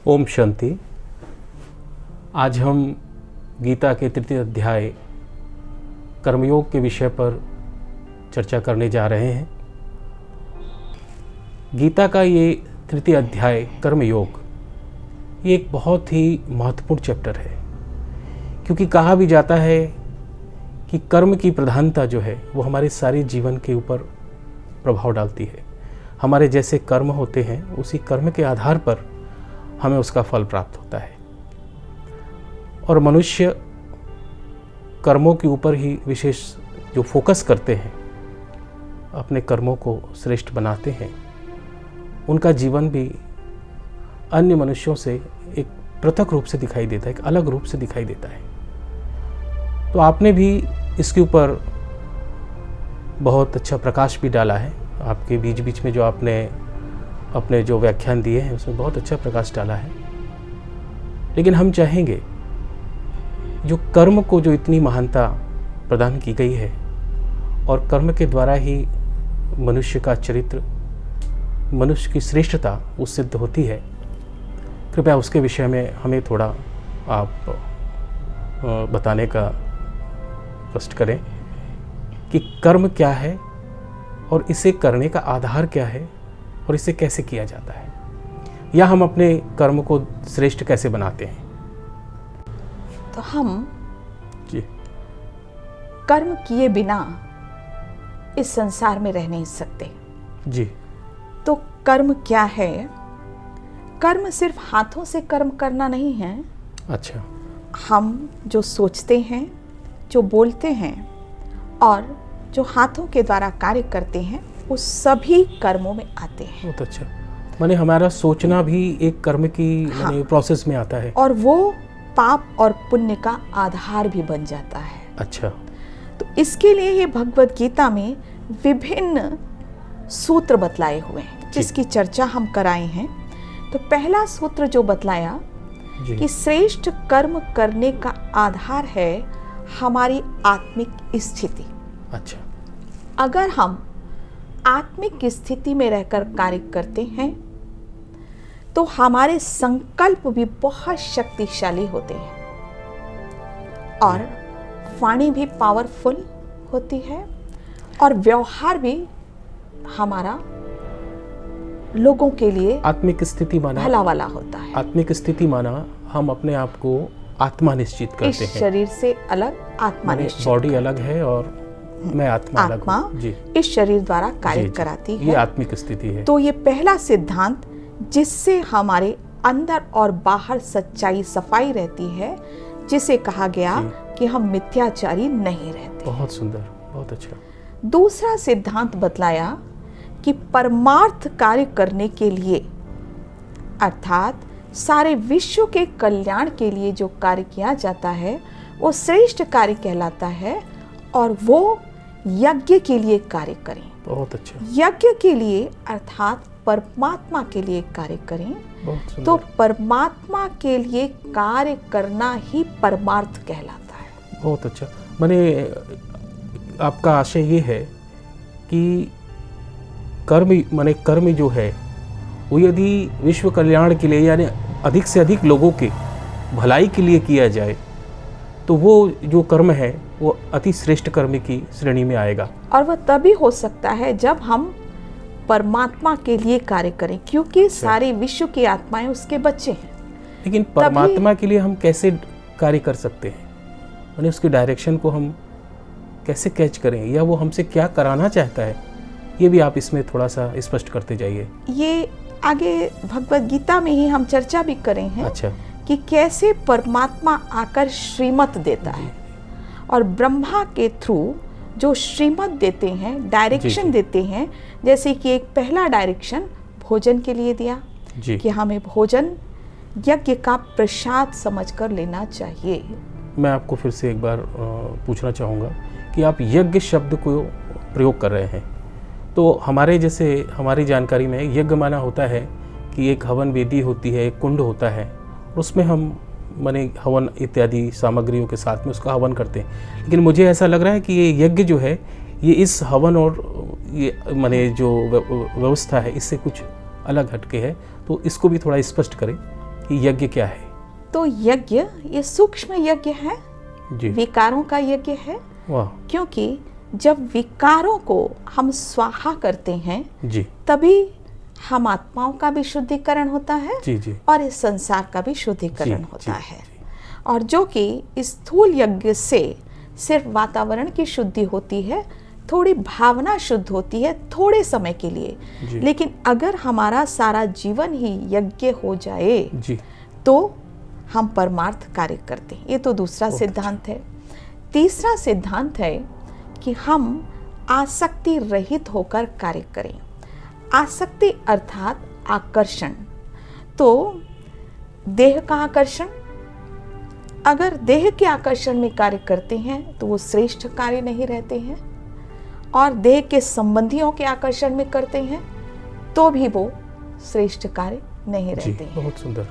ओम शांति। आज हम गीता के तृतीय अध्याय कर्मयोग के विषय पर चर्चा करने जा रहे हैं। गीता का ये तृतीय अध्याय कर्मयोग ये एक बहुत ही महत्वपूर्ण चैप्टर है, क्योंकि कहा भी जाता है कि कर्म की प्रधानता जो है वो हमारे सारे जीवन के ऊपर प्रभाव डालती है। हमारे जैसे कर्म होते हैं उसी कर्म के आधार पर हमें उसका फल प्राप्त होता है, और मनुष्य कर्मों के ऊपर ही विशेष जो फोकस करते हैं, अपने कर्मों को श्रेष्ठ बनाते हैं, उनका जीवन भी अन्य मनुष्यों से एक पृथक रूप से दिखाई देता है, एक अलग रूप से दिखाई देता है। तो आपने भी इसके ऊपर बहुत अच्छा प्रकाश भी डाला है। आपके बीच बीच में जो आपने अपने जो व्याख्यान दिए हैं उसमें बहुत अच्छा प्रकाश डाला है। लेकिन हम चाहेंगे जो कर्म को जो इतनी महानता प्रदान की गई है और कर्म के द्वारा ही मनुष्य का चरित्र, मनुष्य की श्रेष्ठता वो सिद्ध होती है, कृपया उसके विषय में हमें थोड़ा आप बताने का कष्ट करें कि कर्म क्या है और इसे करने का आधार क्या है और इसे कैसे किया जाता है, या हम अपने कर्म को श्रेष्ठ कैसे बनाते हैं। तो हम जी कर्म किए बिना इस संसार में रह नहीं सकते। जी। तो कर्म क्या है? कर्म सिर्फ हाथों से कर्म करना नहीं है। अच्छा। हम जो सोचते हैं, जो बोलते हैं और जो हाथों के द्वारा कार्य करते हैं, वो सभी कर्मों में आते हैं। बहुत अच्छा। माने हमारा सोचना भी एक कर्म की माने प्रोसेस में आता है, और वो पाप और पुण्य का आधार भी बन जाता है। अच्छा। तो इसके लिए ये भगवत गीता में विभिन्न सूत्र बतलाए हुए हैं, जिसकी चर्चा हम कराए हैं। तो पहला सूत्र जो बतलाया कि श्रेष्ठ कर्म करने का आधार है हमारी आत्मिक स्थिति। अच्छा। अगर हम आत्मिक स्थिति में रहकर कार्य करते हैं तो हमारे संकल्प भी बहुत शक्तिशाली होते हैं और वाणी भी पावरफुल होती है और व्यवहार भी हमारा लोगों के लिए आत्मिक स्थिति माना भला वाला होता है। आत्मिक स्थिति माना हम अपने आप को आत्मा निश्चित करते हैं। इस शरीर से अलग आत्मा निश्चित, बॉडी अलग है और मैं आत्मा अलग हूं। जी। इस शरीर द्वारा कार्य कराती है। ये आत्मिक स्थिति है। तो ये पहला सिद्धांत जिससे हमारे अंदर और बाहर सच्चाई सफाई रहती है, जिसे कहा गया कि हम मिथ्याचारी नहीं रहते। बहुत सुंदर, बहुत अच्छा। दूसरा सिद्धांत बतलाया कि परमार्थ कार्य करने के लिए, अर्थात सारे विश्व के कल्याण के लिए जो कार्य किया जाता है वो श्रेष्ठ कार्य कहलाता है, और वो यज्ञ के लिए कार्य करें। बहुत अच्छा। यज्ञ के लिए अर्थात परमात्मा के लिए कार्य करें। बहुत सुंदर। तो परमात्मा के लिए कार्य करना ही परमार्थ कहलाता है। बहुत अच्छा। माने आपका आशय ये है कि कर्म जो है वो यदि विश्व कल्याण के लिए, यानी अधिक से अधिक लोगों के भलाई के लिए किया जाए, तो वो जो कर्म है वो अति श्रेष्ठ कर्म की श्रेणी में आएगा। और वह तभी हो सकता है जब हम परमात्मा के लिए कार्य करें, क्योंकि सारे विश्व की आत्माएं उसके बच्चे हैं। लेकिन परमात्मा के लिए हम कैसे कार्य कर सकते हैं, यानी उसके डायरेक्शन को हम कैसे कैच करें, या वो हमसे क्या कराना चाहता है, ये भी आप इसमें थोड़ा सा स्पष्ट करते जाइए। ये आगे भगवत गीता में ही हम चर्चा भी करें हैं। अच्छा। कि कैसे परमात्मा आकर श्रीमत देता है, और ब्रह्मा के थ्रू जो श्रीमत देते हैं, डायरेक्शन देते हैं। जैसे कि एक पहला डायरेक्शन भोजन के लिए दिया कि हमें भोजन यज्ञ का प्रसाद समझकर लेना चाहिए। मैं आपको फिर से एक बार पूछना चाहूँगा कि आप यज्ञ शब्द को प्रयोग कर रहे हैं, तो हमारी जानकारी में यज्ञ माना होता है कि एक हवन वेदी होती है, एक कुंड होता है, उसमें हम माने हवन इत्यादि सामग्रियों के साथ में उसका हवन करते हैं। लेकिन मुझे ऐसा लग रहा है कि ये यज्ञ जो है ये इस हवन और ये माने जो व्यवस्था है इससे कुछ अलग हटके है, तो इसको भी थोड़ा स्पष्ट करें कि यज्ञ क्या है। तो यज्ञ ये सूक्ष्म यज्ञ है, जी। विकारों का यज्ञ है। वाह। क्योंकि जब विकारों को हम स्वाहा करते हैं जी तभी हम आत्माओं का भी शुद्धिकरण होता है जी जी और इस संसार का भी शुद्धिकरण जी, होता जी, है। और जो कि इस स्थूल यज्ञ से सिर्फ वातावरण की शुद्धि होती है, थोड़ी भावना शुद्ध होती है थोड़े समय के लिए, जी। लेकिन अगर हमारा सारा जीवन ही यज्ञ हो जाए जी तो हम परमार्थ कार्य करते हैं। ये तो दूसरा सिद्धांत है। तीसरा सिद्धांत है कि हम आसक्ति रहित होकर कार्य करें। आसक्ति अर्थात आकर्षण। तो देह का आकर्षण, अगर देह के आकर्षण में कार्य करते हैं तो वो श्रेष्ठ कार्य नहीं रहते हैं, और देह के संबंधियों के आकर्षण में करते हैं तो भी वो श्रेष्ठ कार्य नहीं रहते हैं। बहुत सुंदर।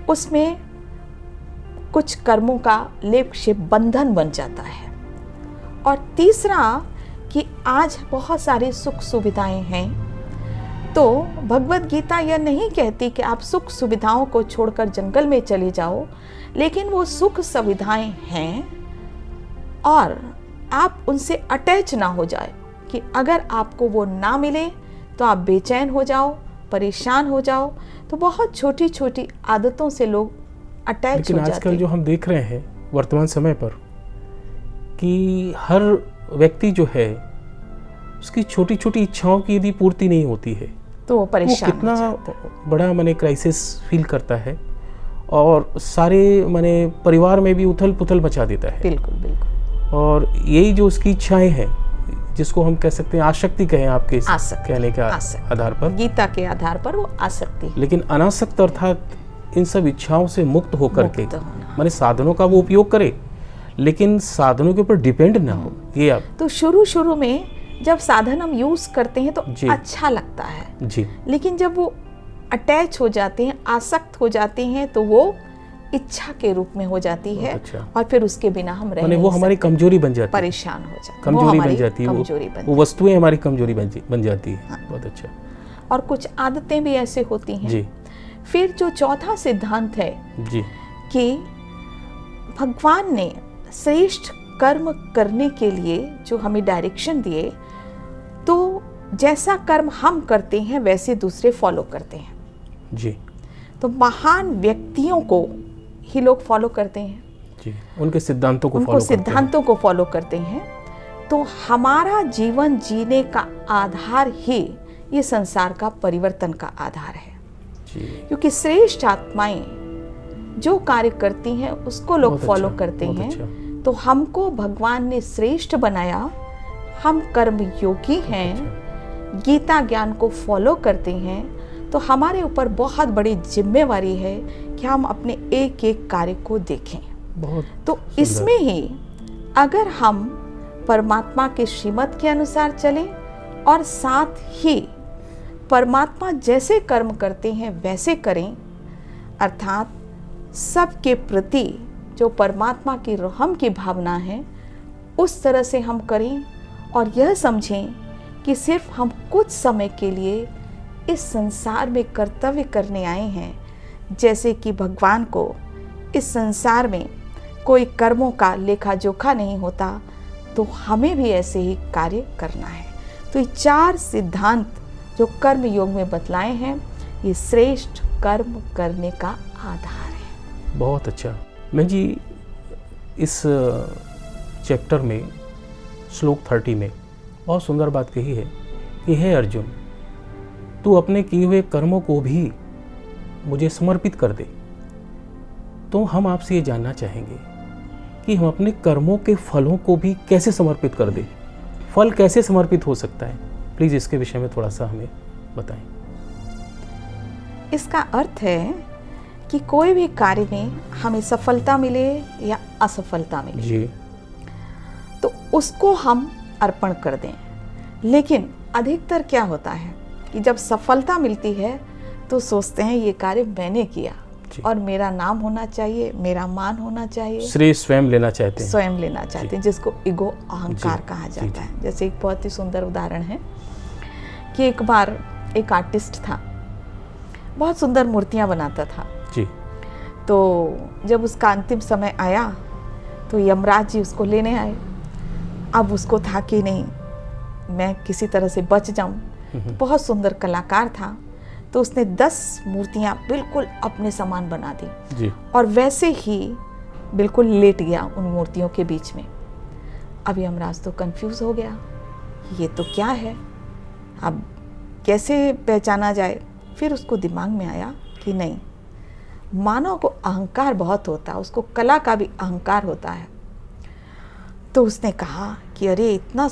उसमें कुछ कर्मों का लेप से बंधन बन जाता है। और तीसरा कि आज बहुत सारी सुख सुविधाएं हैं, तो भगवत गीता यह नहीं कहती कि आप सुख सुविधाओं को छोड़कर जंगल में चले जाओ, लेकिन वो सुख सुविधाएं हैं और आप उनसे अटैच ना हो जाए कि अगर आपको वो ना मिले तो आप बेचैन हो जाओ, परेशान हो जाओ। तो बहुत छोटी छोटी आदतों से लोग अटैच हो जाते हैं। लेकिन आजकल जो हम देख रहे हैं वर्तमान समय पर कि हर व्यक्ति जो है उसकी छोटी छोटी इच्छाओं की यदि पूर्ति नहीं होती है तो वो परेशान वो कितना हो जाता है। बड़ा माने क्राइसिस फील करता है और सारे माने परिवार में भी उथल पुथल मचा देता है। बिल्कुल बिल्कुल। और यही जो उसकी इच्छाएं हैं, जिसको हम कह सकते हैं आसक्ति कहें आपके कहने के आधार पर, गीता के आधार पर वो आसक्ति है। लेकिन अनासक्त अर्थात इन सब इच्छाओं से मुक्त होकर के माने साधनों का वो उपयोग करे लेकिन साधनों के ऊपर डिपेंड ना हो। ये आप तो शुरू में जब साधन हम यूज करते हैं तो अच्छा लगता है जी, लेकिन जब वो अटैच हो जाते हैं, आसक्त हो जाते हैं, तो वो इच्छा के रूप में हो जाती है। अच्छा। और फिर उसके बिना हम रह नहीं वो हमारी कमजोरी बन जाती है, परेशान हो जाते हैं, कमजोरी बन जाती है, वो वस्तुएं हमारी कमजोरी बन जाती है। हाँ। बहुत अच्छा। और कुछ आदतें भी ऐसे होती हैं जी। फिर जो चौथा सिद्धांत है जी कि भगवान ने श्रेष्ठ कर्म करने के लिए जो हमें डायरेक्शन दिए, तो जैसा कर्म हम करते हैं वैसे दूसरे फॉलो करते हैं। जी। तो महान व्यक्तियों को ही लोग फॉलो करते हैं जी, उनके सिद्धांतों को फॉलो करते हैं। तो हमारा जीवन जीने का आधार ही ये संसार का परिवर्तन का आधार है जी। क्योंकि श्रेष्ठ आत्माएं जो कार्य करती हैं उसको लोग फॉलो करते हैं। तो हमको भगवान ने श्रेष्ठ बनाया, हम कर्म योगी हैं, गीता ज्ञान को फॉलो करते हैं, तो हमारे ऊपर बहुत बड़ी जिम्मेवारी है कि हम अपने एक एक कार्य को देखें। तो इसमें ही अगर हम परमात्मा के श्रीमत के अनुसार चलें और साथ ही परमात्मा जैसे कर्म करते हैं वैसे करें, अर्थात सबके प्रति जो परमात्मा की रहम की भावना है उस तरह से हम करें, और यह समझें कि सिर्फ हम कुछ समय के लिए इस संसार में कर्तव्य करने आए हैं। जैसे कि भगवान को इस संसार में कोई कर्मों का लेखा जोखा नहीं होता, तो हमें भी ऐसे ही कार्य करना है। तो ये 4 सिद्धांत जो कर्म योग में बतलाए हैं, ये श्रेष्ठ कर्म करने का आधार है। बहुत अच्छा। मैं जी इस चैप्टर में श्लोक 30 में बहुत सुंदर बात कही है कि हे अर्जुन, तू अपने किए हुए कर्मों को भी मुझे समर्पित कर दे। तो हम आपसे ये जानना चाहेंगे कि हम अपने कर्मों के फलों को भी कैसे समर्पित कर दें। फल कैसे समर्पित हो सकता है, प्लीज़ इसके विषय में थोड़ा सा हमें बताएं। इसका अर्थ है कि कोई भी कार्य में हमें सफलता मिले या असफलता मिले जी, तो उसको हम अर्पण कर दें। लेकिन अधिकतर क्या होता है कि जब सफलता मिलती है तो सोचते हैं ये कार्य मैंने किया और मेरा नाम होना चाहिए, मेरा मान होना चाहिए, श्रेय स्वयं लेना चाहते हैं, जिसको ईगो अहंकार कहा जाता है। जैसे एक बहुत ही सुंदर उदाहरण है कि एक बार एक आर्टिस्ट था, बहुत सुंदर मूर्तियां बनाता था जी। तो जब उसका अंतिम समय आया तो यमराज जी उसको लेने आए। अब उसको था कि नहीं, मैं किसी तरह से बच जाऊं। तो बहुत सुंदर कलाकार था, तो उसने 10 मूर्तियां बिल्कुल अपने समान बना दी जी। और वैसे ही बिल्कुल लेट गया उन मूर्तियों के बीच में। अब यमराज तो कंफ्यूज हो गया, ये तो क्या है, अब कैसे पहचाना जाए। फिर उसको दिमाग में आया कि नहीं, मानव को अहंकार बहुत होता है, उसको कला का भी अहंकार होता है। तो उसने कहा कि अरे इतना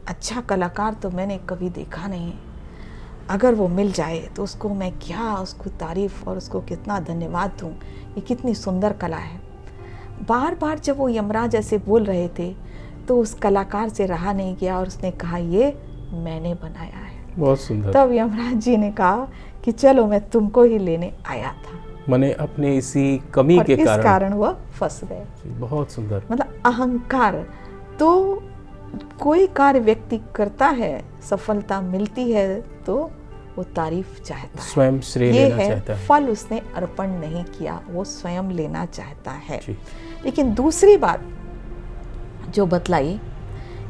अच्छा कलाकार तो मैंने कभी देखा नहीं, अगर वो मिल जाए तो उसको मैं क्या उसको तारीफ और उसको कितना धन्यवाद दूँ, ये कितनी सुंदर कला है। बार बार जब वो यमराज ऐसे बोल रहे थे तो उस कलाकार से रहा नहीं गया और उसने कहा ये मैंने बनाया है। बहुत सुंदर। तब यमराज जी ने कहा कि चलो मैं तुमको ही लेने आया था। मैंने अपने इसी कमी और के इस कारण कारण वह फंस गए। बहुत सुंदर। मतलब अहंकार, तो कोई कार्य व्यक्ति करता है, सफलता मिलती है तो वो तारीफ चाहता है, स्वयं श्रेय ये लेना है चाहता है। फल उसने अर्पण नहीं किया, वो स्वयं लेना चाहता है। जी। लेकिन दूसरी बात जो बतलाई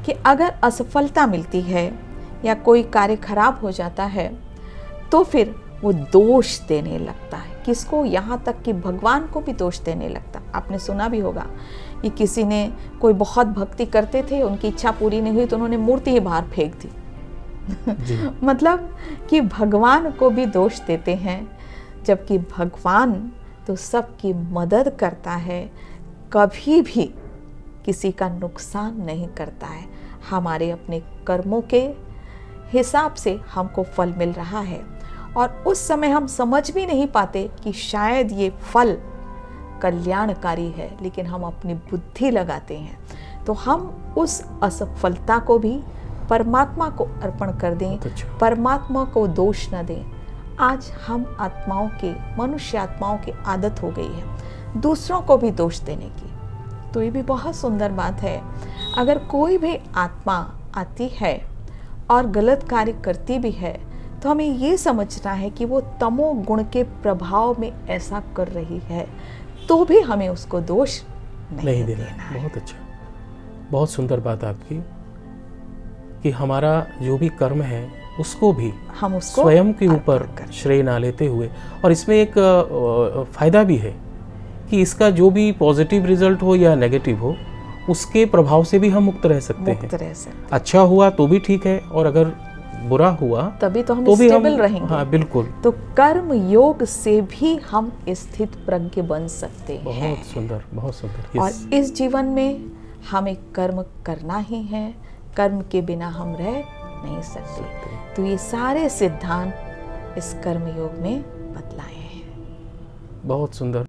कि अगर असफलता मिलती है या कोई कार्य खराब हो जाता है तो फिर वो दोष देने लगता है। किसको? यहाँ तक कि भगवान को भी दोष देने लगता। आपने सुना भी होगा कि किसी ने कोई बहुत भक्ति करते थे, उनकी इच्छा पूरी नहीं हुई तो उन्होंने मूर्ति ही बाहर फेंक दी। मतलब कि भगवान को भी दोष देते हैं, जबकि भगवान तो सबकी मदद करता है, कभी भी किसी का नुकसान नहीं करता है। हमारे अपने कर्मों के हिसाब से हमको फल मिल रहा है और उस समय हम समझ भी नहीं पाते कि शायद ये फल कल्याणकारी है, लेकिन हम अपनी बुद्धि लगाते हैं तो हम उस असफलता को भी परमात्मा को अर्पण कर दें, परमात्मा को दोष न दें। आज हम आत्माओं के, मनुष्य आत्माओं की आदत हो गई है दूसरों को भी दोष देने की। तो ये भी बहुत सुंदर बात है, अगर कोई भी आत्मा आती है और गलत कार्य करती भी है तो हमें ये समझना है कि वो तमो गुण के प्रभाव में ऐसा कर रही है, तो भी हमें उसको दोष नहीं देना है। बहुत अच्छा, बहुत सुंदर बात आपकी कि हमारा जो भी कर्म है उसको भी हम उसको स्वयं के ऊपर श्रेय ना लेते हुए, और इसमें एक फायदा भी है कि इसका जो भी पॉजिटिव रिजल्ट हो या नेगेटिव हो उसके प्रभाव से भी हम मुक्त रह सकते हैं। अच्छा हुआ तो भी ठीक है, और अगर बुरा हुआ तभी तो हम स्टेबल रहेंगे। हाँ बिल्कुल। तो कर्म योग से भी हम स्थित प्रज्ञ बन सकते हैं। बहुत सुंदर, बहुत सुंदर। और इस जीवन में हमें कर्म करना ही है, कर्म के बिना हम रह नहीं सकते। तो ये सारे सिद्धांत इस कर्म योग में बतलाए हैं। बहुत सुंदर।